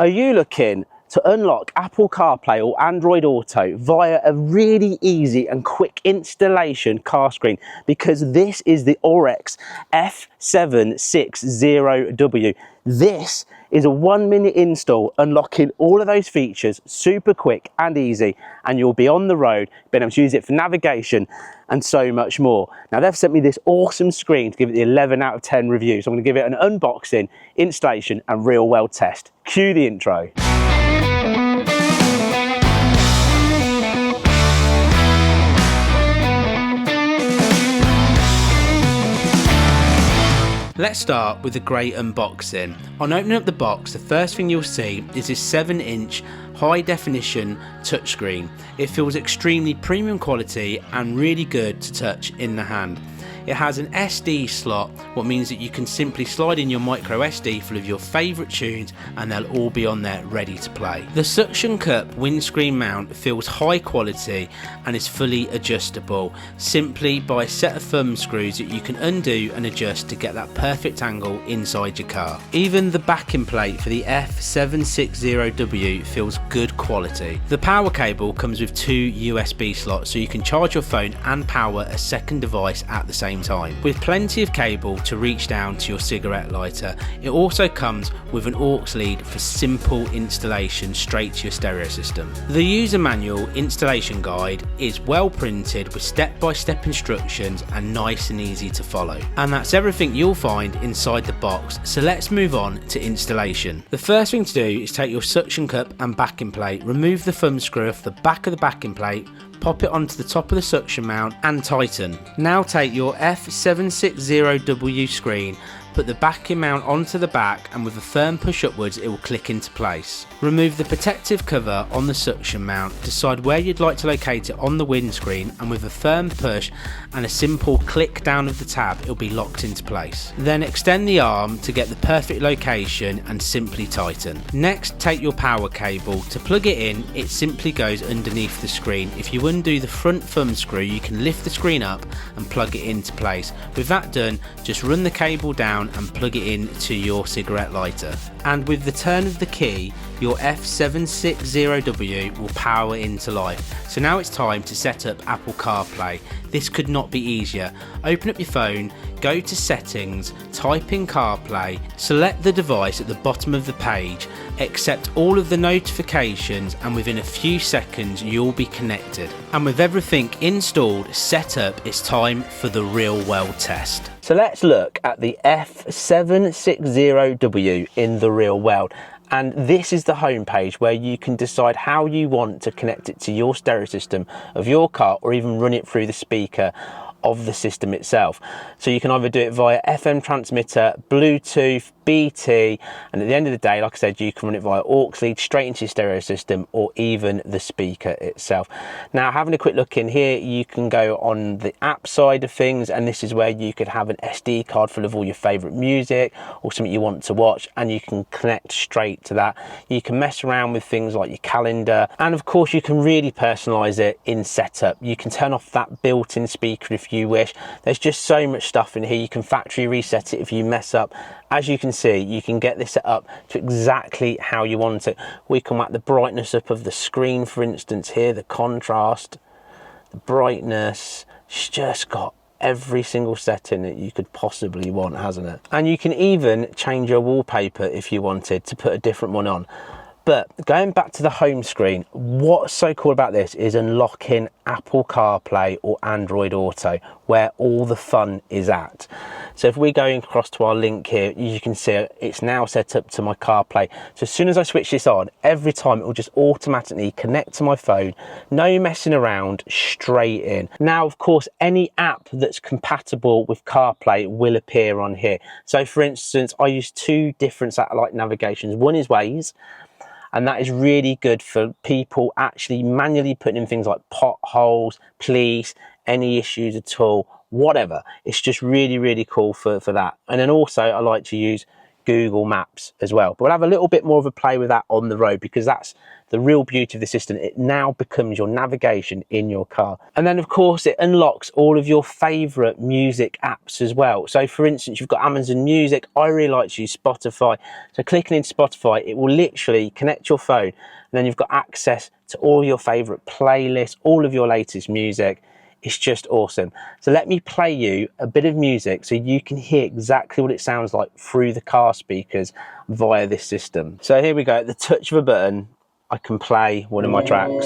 Are you looking to unlock Apple CarPlay or Android Auto via a really easy and quick installation car screen? Because this is the OHREX F760W. This is a 1-minute install, unlocking all of those features super quick and easy, and you'll be on the road being able to use it for navigation and so much more. Now, they've sent me this awesome screen to give it the 11 out of 10 review, so I'm going to give it an unboxing, installation and real world test. Cue the intro. Let's start with a great unboxing. On opening up the box, the first thing you'll see is this 7-inch high definition touchscreen. It feels extremely premium quality and really good to touch in the hand. It has an SD slot, what means that you can simply slide in your micro SD full of your favourite tunes and they'll all be on there ready to play. The suction cup windscreen mount feels high quality and is fully adjustable simply by a set of thumb screws that you can undo and adjust to get that perfect angle inside your car. Even the backing plate for the F760W feels good quality. The power cable comes with 2 USB slots, so you can charge your phone and power a second device at the same time. With plenty of cable to reach down to your cigarette lighter, it also comes with an aux lead for simple installation straight to your stereo system. The user manual installation guide is well printed with step-by-step instructions and nice and easy to follow. And that's everything you'll find inside the box, so let's move on to installation. The first thing to do is take your suction cup and backing plate, remove the thumb screw off the back of the backing plate, pop it onto the top of the suction mount and tighten. Now take your F760W screen, put the backing mount onto the back, and with a firm push upwards it will click into place. Remove the protective cover on the suction mount, decide where you'd like to locate it on the windscreen, and with a firm push and a simple click down of the tab it will be locked into place. Then extend the arm to get the perfect location and simply tighten. Next, take your power cable. To plug it in, it simply goes underneath the screen. If you undo the front thumb screw, you can lift the screen up and plug it into place. With that done, just run the cable down and plug it in to your cigarette lighter. And with the turn of the key, your F760W will power into life. So now it's time to set up Apple CarPlay. This could not be easier. Open up your phone, go to settings, type in CarPlay, select the device at the bottom of the page, accept all of the notifications, and within a few seconds you'll be connected. And with everything installed, set up, it's time for the real world test. So let's look at the F760W in the real world. And this is the home page where you can decide how you want to connect it to your stereo system of your car, or even run it through the speaker of the system itself. So you can either do it via FM transmitter, Bluetooth, BT, and at the end of the day, like I said, you can run it via aux lead straight into your stereo system, or even the speaker itself. Now, having a quick look in here, you can go on the app side of things, and this is where you could have an SD card full of all your favorite music or something you want to watch, and you can connect straight to that. You can mess around with things like your calendar, and of course you can really personalize it in setup. You can turn off that built-in speaker if you wish. There's just so much stuff in here. You can factory reset it if you mess up. As you can see, you can get this set up to exactly how you want it. We can whack the brightness up of the screen, for instance here, the contrast, the brightness. It's just got every single setting that you could possibly want, hasn't it? And you can even change your wallpaper if you wanted to put a different one on. But going back to the home screen, what's so cool about this is unlocking Apple CarPlay or Android Auto, where all the fun is at. So if we go across to our link here, you can see it's now set up to my CarPlay. So as soon as I switch this on, every time it will just automatically connect to my phone, no messing around, straight in. Now, of course, any app that's compatible with CarPlay will appear on here. So for instance, I use 2 different satellite navigations. One is Waze, and that is really good for people actually manually putting in things like potholes, police, any issues at all, whatever. It's just really, really cool for that. And then also I like to use Google Maps as well. But we'll have a little bit more of a play with that on the road, because that's the real beauty of the system. It now becomes your navigation in your car. And then of course it unlocks all of your favorite music apps as well. So for instance, you've got Amazon Music. I really like to use Spotify. So clicking into Spotify, it will literally connect your phone, and then you've got access to all your favorite playlists, all of your latest music. It's just awesome. So let me play you a bit of music so you can hear exactly what it sounds like through the car speakers via this system. So here we go, at the touch of a button, I can play one of my tracks.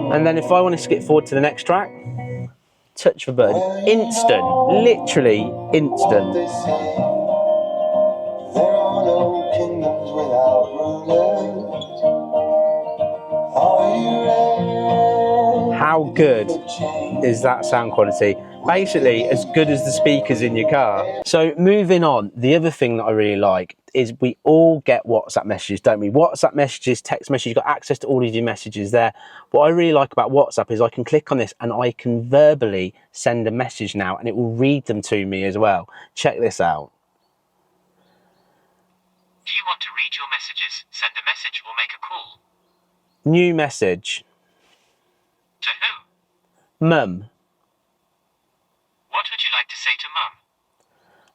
And then if I want to skip forward to the next track, touch of a button, instant, literally instant. How good is that sound quality? Basically as good as the speakers in your car. So moving on, the other thing that I really like is we all get WhatsApp messages, don't we? WhatsApp messages, text messages, you've got access to all of your messages there. What I really like about WhatsApp is I can click on this and I can verbally send a message now, and it will read them to me as well. Check this out. Do you want to read your messages, send a message or make a call? New message. To who? Mum. What would you like to say to Mum?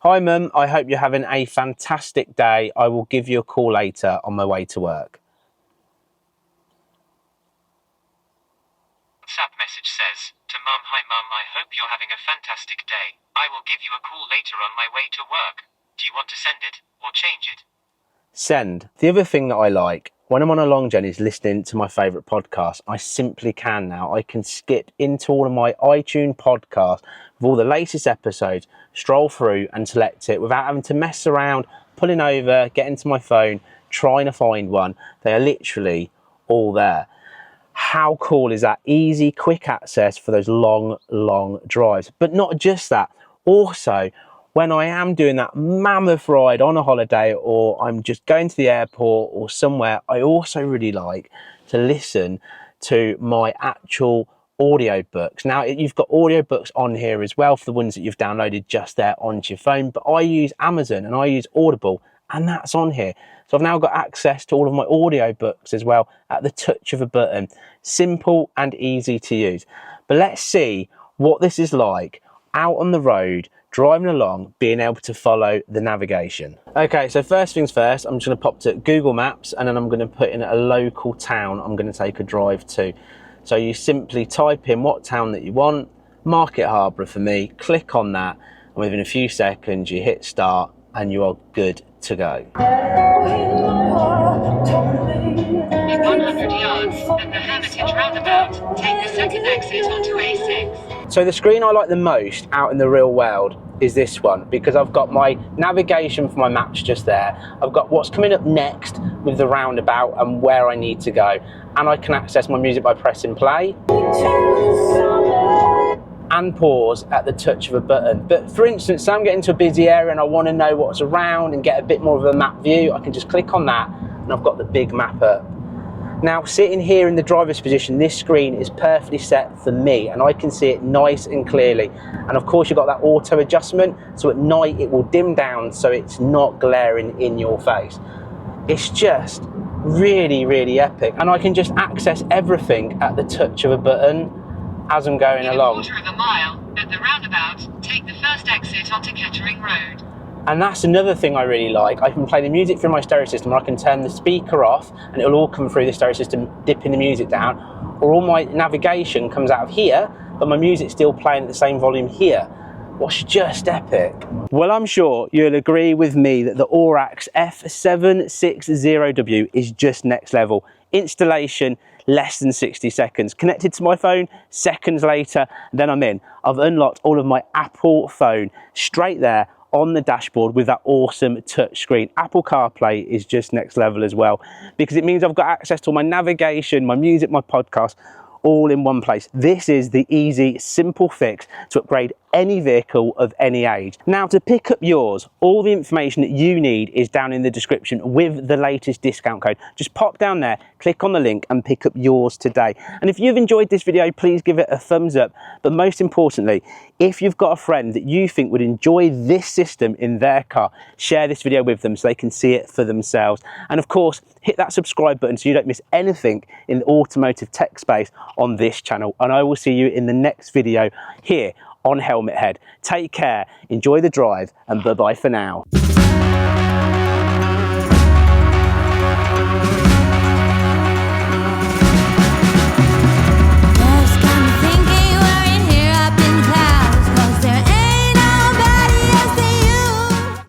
Hi Mum, I hope you're having a fantastic day. I will give you a call later on my way to work. WhatsApp message says, to Mum, hi Mum, I hope you're having a fantastic day. I will give you a call later on my way to work. Do you want to send it or change it? Send. The other thing that I like when I'm on a long journey is listening to my favourite podcast. I simply can now. I can skip into all of my iTunes podcasts with all the latest episodes, stroll through and select it without having to mess around, pulling over, getting to my phone, trying to find one. They are literally all there. How cool is that? Easy, quick access for those long drives. But not just that. Also, when I am doing that mammoth ride on a holiday, or I'm just going to the airport or somewhere, I also really like to listen to my actual audiobooks. Now, you've got audiobooks on here as well for the ones that you've downloaded just there onto your phone, but I use Amazon and I use Audible, and that's on here. So I've now got access to all of my audiobooks as well at the touch of a button. Simple and easy to use. But let's see what this is like out on the road, driving along, being able to follow the navigation. Okay, so first things first, I'm just going to pop to Google Maps, and then I'm going to put in a local town I'm going to take a drive to. So you simply type in what town that you want, Market Harborough for me, click on that, and within a few seconds you hit start and you are good to go. In 100 yards at the Hermitage roundabout, take the second exit onto A6. So the screen I like the most out in the real world is this one, because I've got my navigation for my maps just there. I've got what's coming up next with the roundabout and where I need to go. And I can access my music by pressing play and pause at the touch of a button. But for instance, say I'm getting to a busy area and I want to know what's around and get a bit more of a map view, I can just click on that and I've got the big map up. Now, sitting here in the driver's position, this screen is perfectly set for me and I can see it nice and clearly. And of course, you've got that auto adjustment, so at night it will dim down so it's not glaring in your face. It's just really epic, and I can just access everything at the touch of a button as I'm going along. In a quarter of a mile at the roundabout, take the first exit onto Kettering Road. And that's another thing I really like. I can play the music through my stereo system, or I can turn the speaker off and it'll all come through the stereo system, dipping the music down, or all my navigation comes out of here, but my music's still playing at the same volume here. What's just epic. Well, I'm sure you'll agree with me that the OHREX F760W is just next level. Installation, less than 60 seconds. Connected to my phone, seconds later, then I'm in. I've unlocked all of my Apple phone straight there on the dashboard with that awesome touch screen. Apple CarPlay is just next level as well, because it means I've got access to all my navigation, my music, my podcast, all in one place. This is the easy, simple fix to upgrade any vehicle of any age. Now, to pick up yours, all the information that you need is down in the description with the latest discount code. Just pop down there, click on the link and pick up yours today. And if you've enjoyed this video, please give it a thumbs up. But most importantly, if you've got a friend that you think would enjoy this system in their car, share this video with them so they can see it for themselves. And of course, hit that subscribe button so you don't miss anything in the automotive tech space on this channel. And I will see you in the next video here on Helmet Head. Take care, enjoy the drive, and bye-bye for now.